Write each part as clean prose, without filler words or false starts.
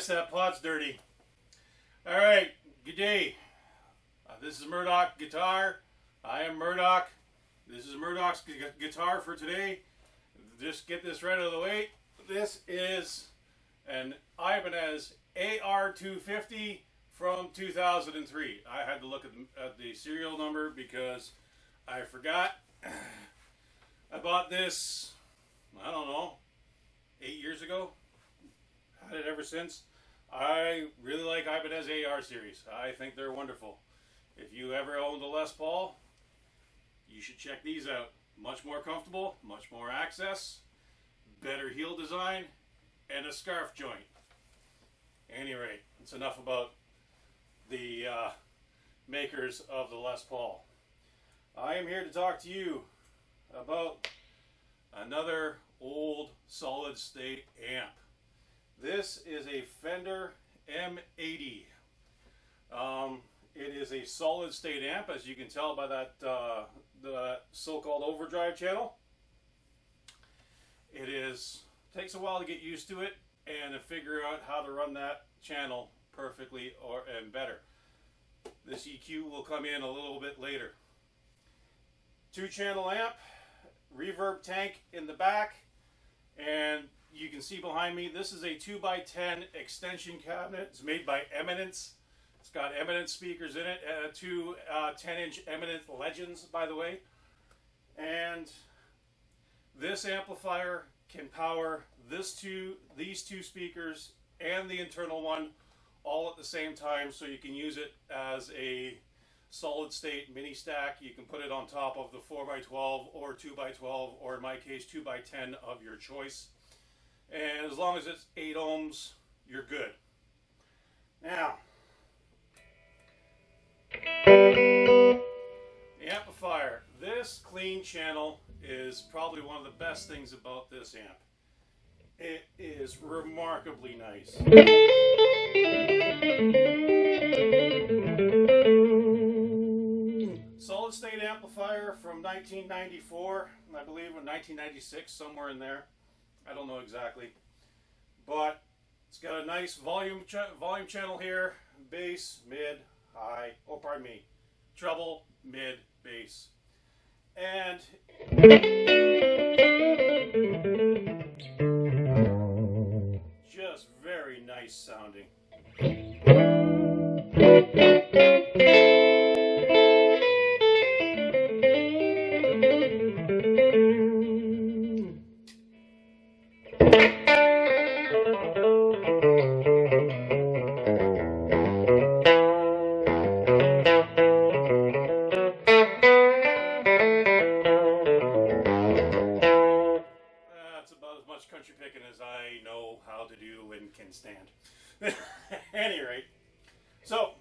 guess that pot's dirty. Alright, good day. This is Murdoch Guitar. I am Murdoch. This is Murdoch's guitar for today. Just get this right out of the way. This is an Ibanez AR250 from 2003. I had to look at the serial number because I forgot. I bought this, I don't know, 8 years ago. Had it ever since. I really like Ibanez AR series. I think they're wonderful. If you ever owned a Les Paul, you should check these out. Much more comfortable, much more access, better heel design, and a scarf joint. Anyway, it's enough about the makers of the Les Paul. I am here to talk to you about another old solid state amp. This is a Fender M80. It is a solid state amp, as you can tell by that the so-called Overdrive channel. Takes a while to get used to it and to figure out how to run that channel perfectly and better. This EQ will come in a little bit later. 2-channel amp, reverb tank in the back, and you can see behind me, this is a 2x10 extension cabinet. It's made by Eminence. It's got Eminence speakers in it, two 10-inch Eminence Legends, by the way. And this amplifier can power these two speakers and the internal one all at the same time, so you can use it as a solid state mini stack. You can put it on top of the 4x12 or 2x12, or in my case 2x10 of your choice. And as long as it's 8 ohms, you're good. Now, the amplifier. This clean channel is probably one of the best things about this amp. It is remarkably nice. Solid state amplifier from 1994, I believe, or 1996, somewhere in there. I don't know exactly, but it's got a nice volume channel here: bass, mid, high. Oh, pardon me, treble, mid, bass, and just very nice sounding. Country picking as I know how to do and can stand. Any rate, so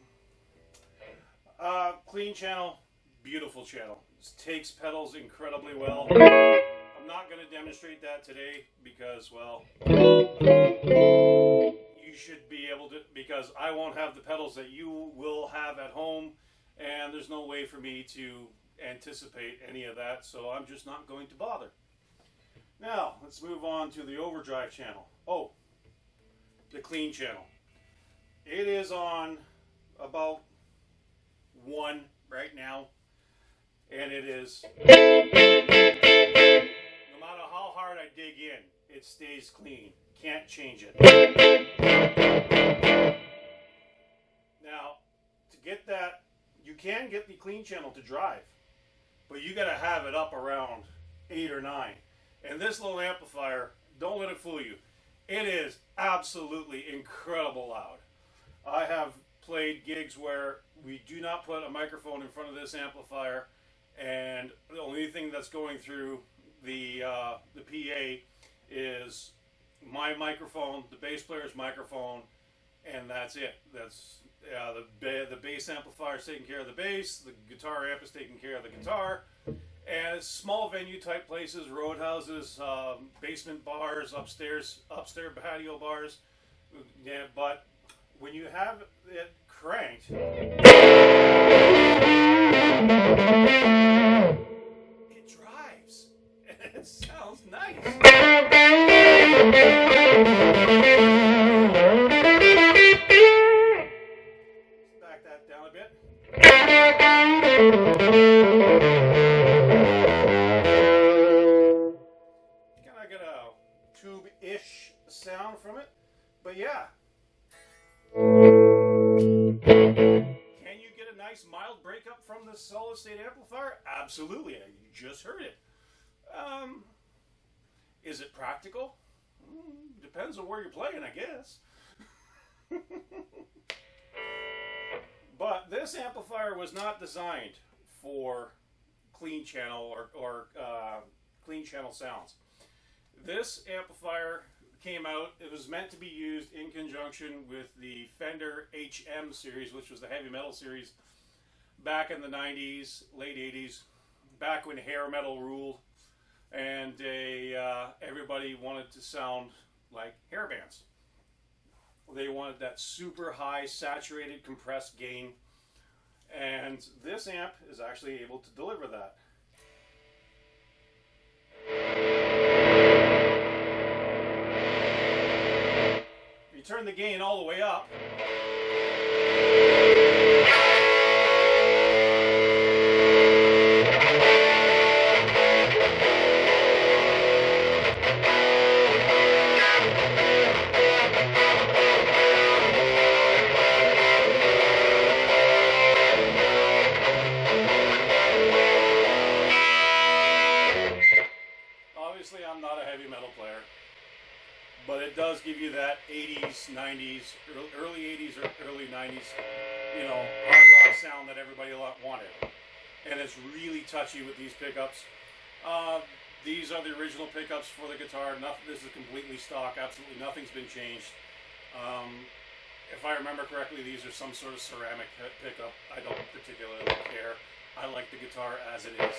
clean channel, beautiful channel. This takes pedals incredibly well. I'm not going to demonstrate that today because, well, you should be able to, because I won't have the pedals that you will have at home, and there's no way for me to anticipate any of that, so I'm just not going to bother. Now, let's move on to the Overdrive channel. Oh, the clean channel. It is on about 1 right now, and it is, no matter how hard I dig in, it stays clean. Can't change it. Now, to get that, you can get the clean channel to drive, but you got to have it up around 8 or 9. And this little amplifier, don't let it fool you. It is absolutely incredible loud. I have played gigs where we do not put a microphone in front of this amplifier, and the only thing that's going through the PA is my microphone, the bass player's microphone, and that's it. That's the bass amplifier is taking care of the bass, the guitar amp is taking care of the guitar. And small venue type places, roadhouses, basement bars, upstairs patio bars. Yeah, but when you have it cranked, it drives. It sounds nice. Kind of get a tube-ish sound from it, but yeah. Can you get a nice mild breakup from this solid state amplifier? Absolutely, you just heard it. Is it practical? Depends on where you're playing, I guess. But this amplifier was not designed for clean channel or clean channel sounds. This amplifier came out, it was meant to be used in conjunction with the Fender HM series, which was the heavy metal series back in the 90s, late 80s, back when hair metal ruled, and everybody wanted to sound like hair bands. They wanted that super high saturated compressed gain, and this amp is actually able to deliver that. If you turn the gain all the way up, I'm not a heavy metal player, but it does give you that 80s, 90s, early 80s or early 90s, you know, hard rock sound that everybody wanted. And it's really touchy with these pickups. These are the original pickups for the guitar. This is completely stock. Absolutely nothing's been changed. If I remember correctly, these are some sort of ceramic pickup. I don't particularly care. I like the guitar as it is.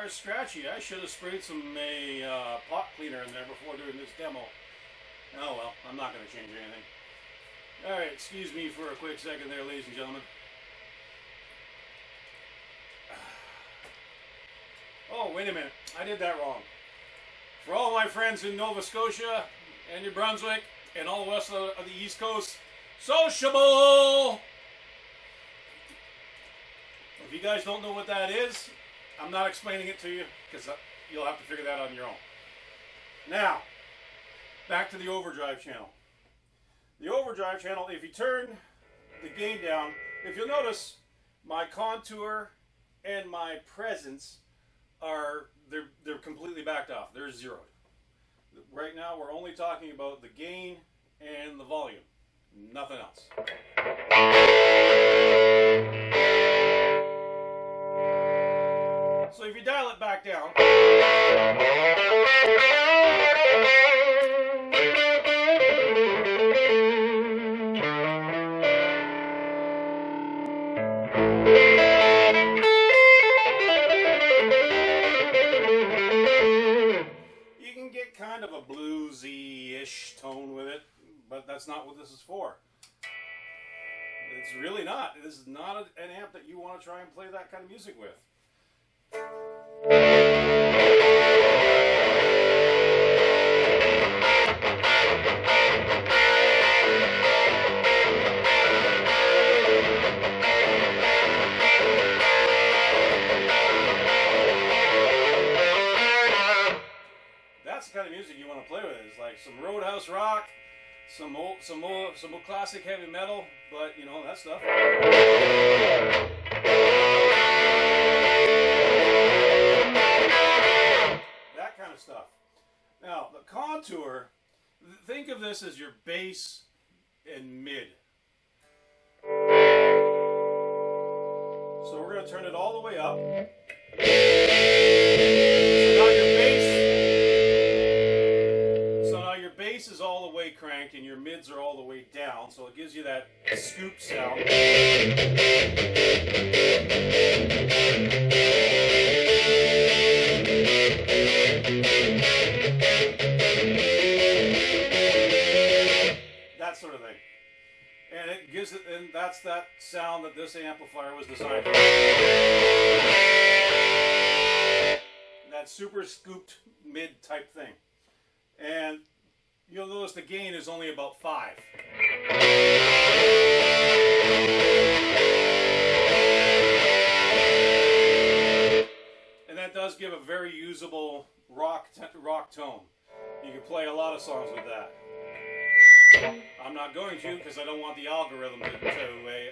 Scratchy. I should have sprayed some pot cleaner in there before doing this demo. Oh well, I'm not going to change anything. Alright, excuse me for a quick second there, ladies and gentlemen. Oh, wait a minute. I did that wrong. For all my friends in Nova Scotia and New Brunswick and all the rest of the East Coast, sociable! If you guys don't know what that is, I'm not explaining it to you because you'll have to figure that out on your own. Now, back to the overdrive channel. The overdrive channel, if you turn the gain down, if you'll notice, my contour and my presence are, they're completely backed off. They're zeroed. Right now, we're only talking about the gain and the volume. Nothing else. So if you dial it back down, you can get kind of a bluesy-ish tone with it, but that's not what this is for. It's really not. This is not an amp that you want to try and play that kind of music with. That's the kind of music you want to play with. It's like some Roadhouse rock, some old classic heavy metal, but you know that stuff. Stuff. Now, the contour, think of this as your bass and mid. So we're going to turn it all the way up. So now your bass is all the way cranked and and your mids are all the way down, so it gives you that scoop sound. That sort of thing. And it gives it, and that's that sound that this amplifier was designed for. That super scooped mid type thing. And you'll notice the gain is only about 5. And that does give a very usable rock tone. You can play a lot of songs with that. I'm not going to, because I don't want the algorithm to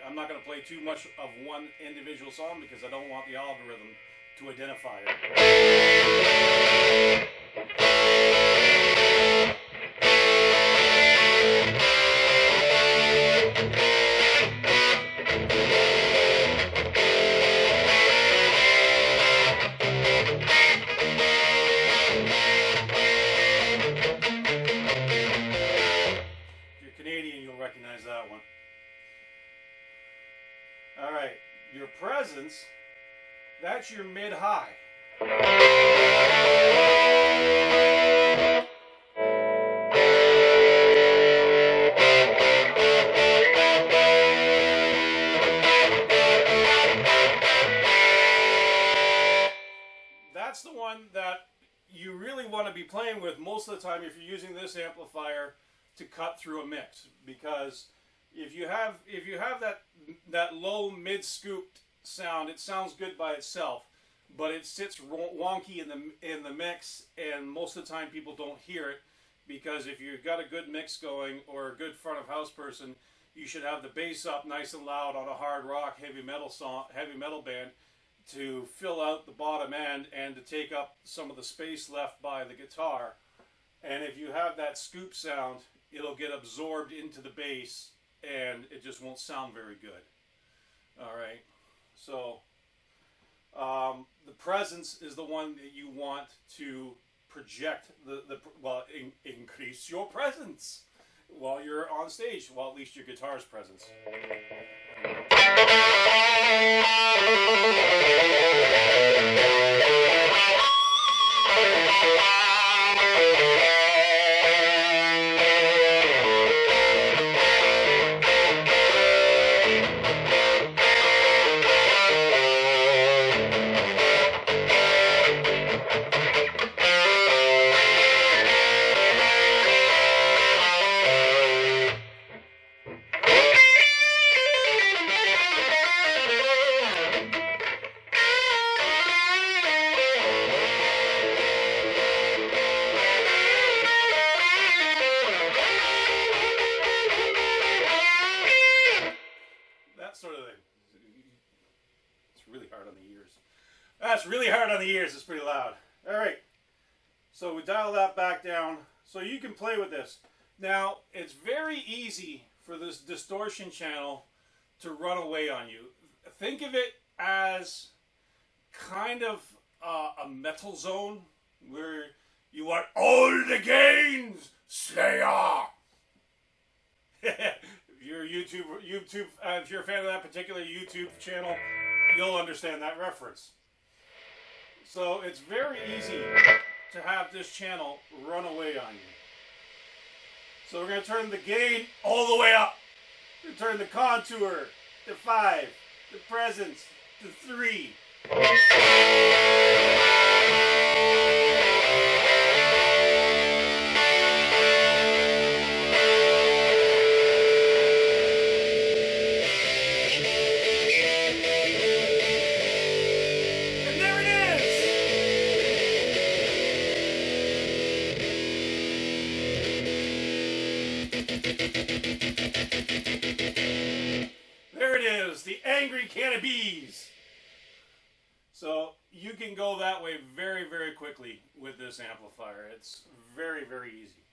I'm not going to play too much of one individual song because I don't want the algorithm to identify it. Recognize that one. All right, your presence, that's your mid-high. That's the one that you really want to be playing with most of the time if you're using this amplifier to cut through a mix, because if you have that low mid scooped sound, it sounds good by itself, but it sits wonky in the mix, and most of the time people don't hear it, because if you've got a good mix going or a good front of house person, you should have the bass up nice and loud on a hard rock heavy metal band to fill out the bottom end and to take up some of the space left by the guitar. And if you have that scoop sound, it'll get absorbed into the bass and it just won't sound very good. All right, so the presence is the one that you want to project increase your presence while you're on stage, well, at least your guitar's presence. Sort of thing. It's really hard on the ears. That's really hard on the ears. It's pretty loud. All right. So we dial that back down so you can play with this. Now, it's very easy for this distortion channel to run away on you. Think of it as kind of a metal zone where you want all the gains, Slayer. If you're a fan of that particular YouTube channel, you'll understand that reference. So it's very easy to have this channel run away on you. So we're going to turn the gain all the way up. We're going to turn the contour to 5, the presence to 3. There it is, the angry can of bees. So you can go that way very, very quickly with this amplifier. It's very, very easy.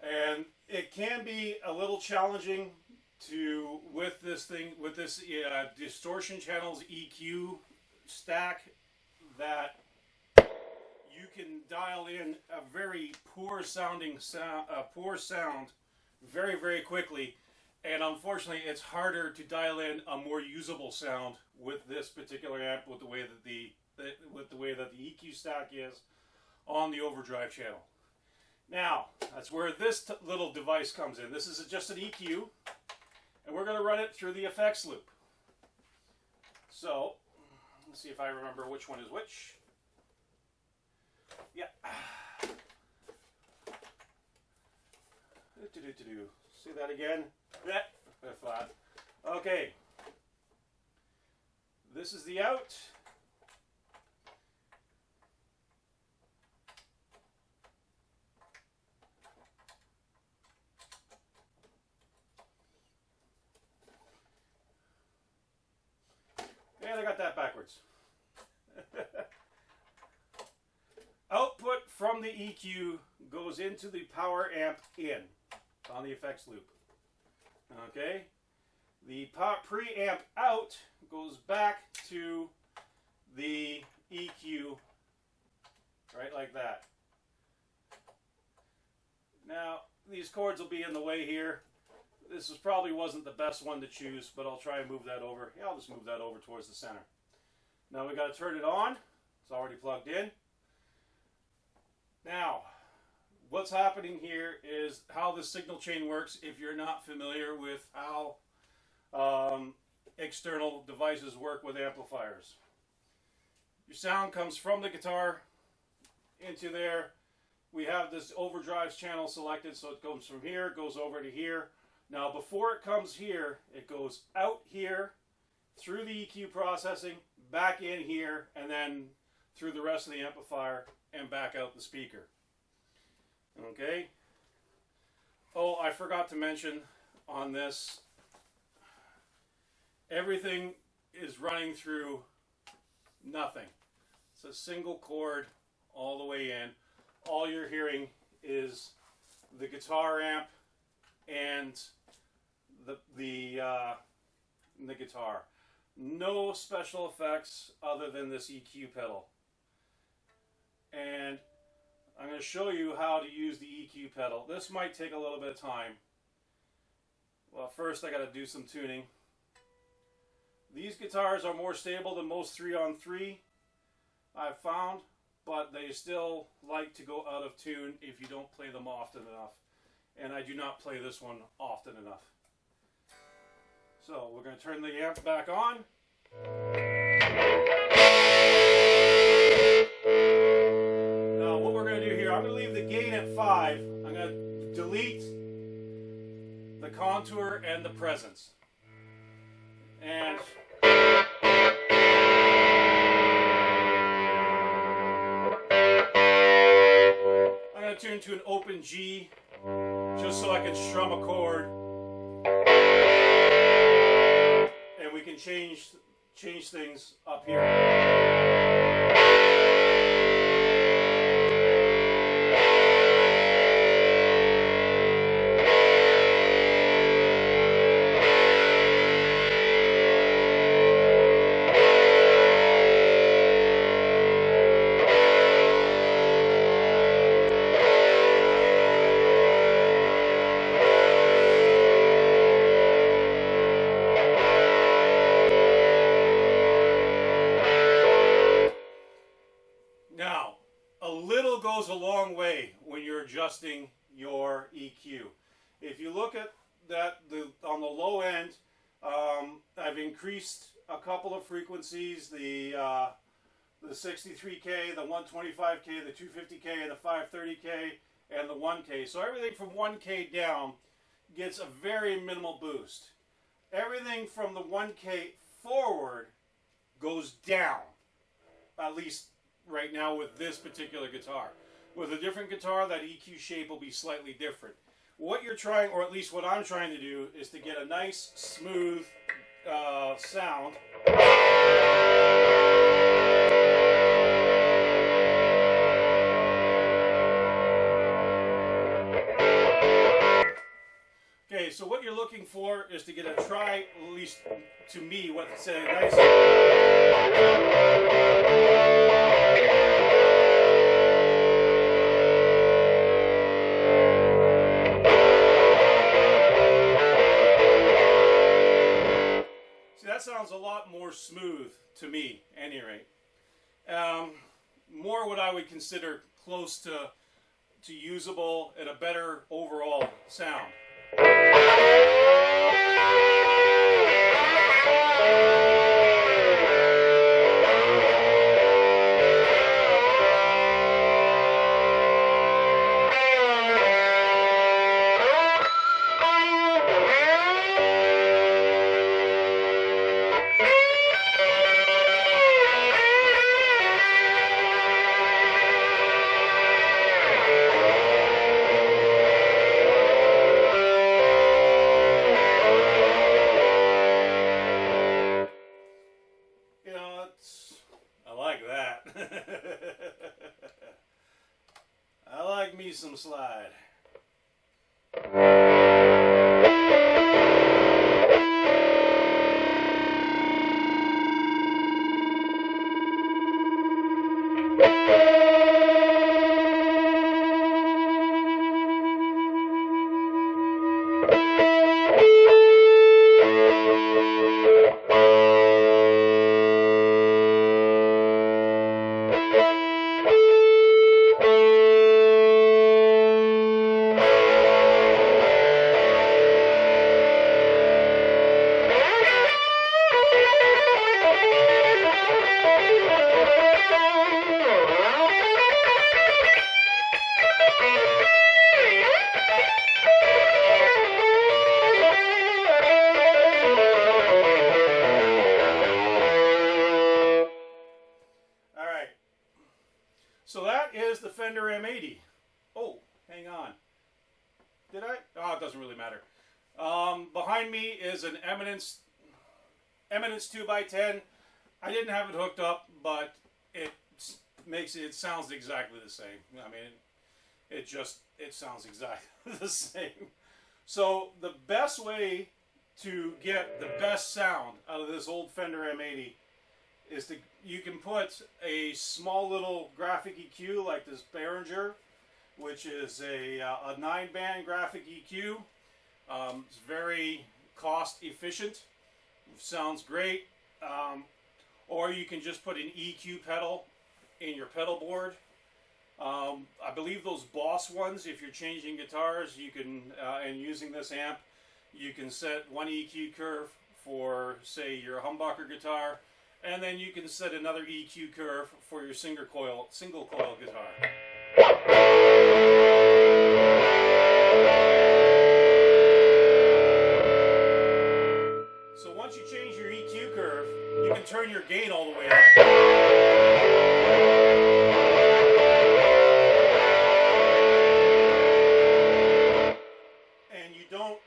And it can be a little challenging with this distortion channels EQ stack, that you can dial in a very poor sounding sound, very, very quickly. And unfortunately, it's harder to dial in a more usable sound with this particular amp, with the way that the EQ stack is on the overdrive channel. Now, that's where this little device comes in. This is just an EQ, and we're going to run it through the effects loop. So, let's see if I remember which one is which. Yeah. See that again? Yeah. Flat. Okay. This is the out. And I got that backwards. Output from the EQ goes into the power amp in on the effects loop. Okay, the preamp out goes back to the EQ, right like that. Now, these cords will be in the way here. This probably wasn't the best one to choose, but I'll try and move that over. Yeah, I'll just move that over towards the center. Now we got to turn it on. It's already plugged in. Now, what's happening here is how the signal chain works if you're not familiar with how external devices work with amplifiers. Your sound comes from the guitar into there. We have this overdrive channel selected, so it comes from here, goes over to here. Now, before it comes here, it goes out here, through the EQ processing, back in here, and then through the rest of the amplifier, and back out the speaker. Okay. Oh, I forgot to mention on this, everything is running through nothing. It's a single cord all the way in. All you're hearing is the guitar amp and the guitar. No special effects other than this EQ pedal. And I'm going to show you how to use the EQ pedal. This might take a little bit of time. Well, first I got to do some tuning. These guitars are more stable than most 3-on-3 I've found, but they still like to go out of tune if you don't play them often enough. And I do not play this one often enough. So we're going to turn the amp back on. Now what we're going to do here, I'm going to leave the gain at 5. I'm going to delete the contour and the presence. And I'm going to tune to an open G just so I can strum a chord. And we can change things up here. Goes a long way when you're adjusting your EQ. If you look at that, on the low end, I've increased a couple of frequencies, the 63K, the 125K, the 250K, and the 530K, and the 1K. So everything from 1K down gets a very minimal boost. Everything from the 1K forward goes down, at least right now with this particular guitar. With a different guitar, that EQ shape will be slightly different. What you're trying, or at least what I'm trying to do, is to get a nice, smooth sound. Okay, so what you're looking for is to get a at least to me, what's a nice. that sounds a lot more smooth to me, at any rate. More what I would consider close to usable and a better overall sound. I like that. I like me some slide. So that is the Fender M80. Oh, hang on. Did I? Oh, it doesn't really matter. Behind me is an Eminence 2x10. I didn't have it hooked up, but it sounds exactly the same. I mean, it sounds exactly the same. So the best way to get the best sound out of this old Fender M80 is you can put a small little graphic EQ like this Behringer, which is a 9-band graphic EQ. It's very cost efficient, sounds great. Or you can just put an EQ pedal in your pedal board. I believe those Boss ones, if you're changing guitars, you can and using this amp, you can set one EQ curve for, say, your humbucker guitar, and then you can set another EQ curve for your single coil guitar. So once you change your EQ curve, you can turn your gain all the way up. And you don't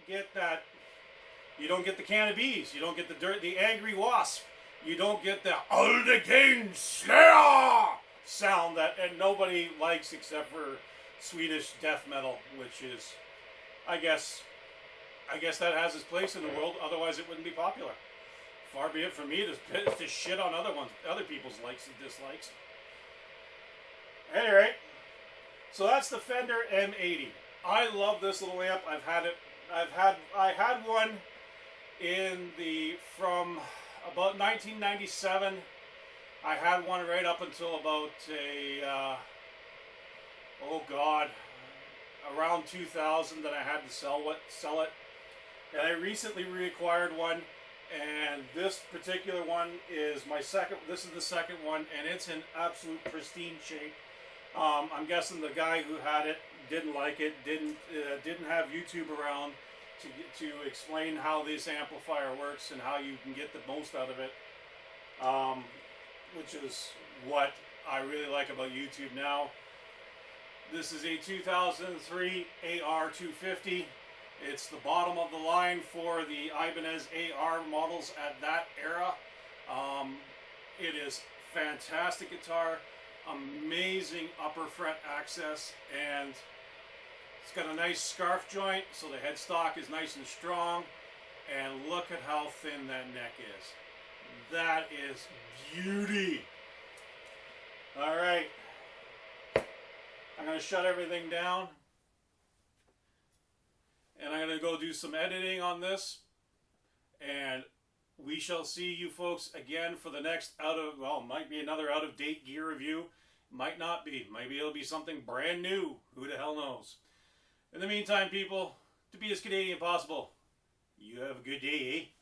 get the can of bees, you don't get the angry wasp. You don't get the all the gain slayer sound that nobody likes except for Swedish death metal, which is, I guess that has its place in the world. Otherwise, it wouldn't be popular. Far be it from me to shit on other people's likes and dislikes. Anyway, so that's the Fender M80. I love this little amp. I had one from about 1997. I had one right up until about around 2000 that I had to sell it. And I recently reacquired one, and this particular one is this is the second one, and it's in absolute pristine shape. I'm guessing the guy who had it didn't like it, didn't have YouTube around to explain how this amplifier works and how you can get the most out of it, which is what I really like about YouTube now. This is a 2003 AR250. It's the bottom of the line for the Ibanez AR models at that era. It is fantastic guitar, amazing upper fret access, and it's got a nice scarf joint, so the headstock is nice and strong. And look at how thin that neck is. That is beauty. All right. I'm going to shut everything down. And I'm going to go do some editing on this. And we shall see you folks again for the next might be another out-of-date gear review. Might not be. Maybe it'll be something brand new. Who the hell knows? In the meantime, people, to be as Canadian possible, you have a good day, eh?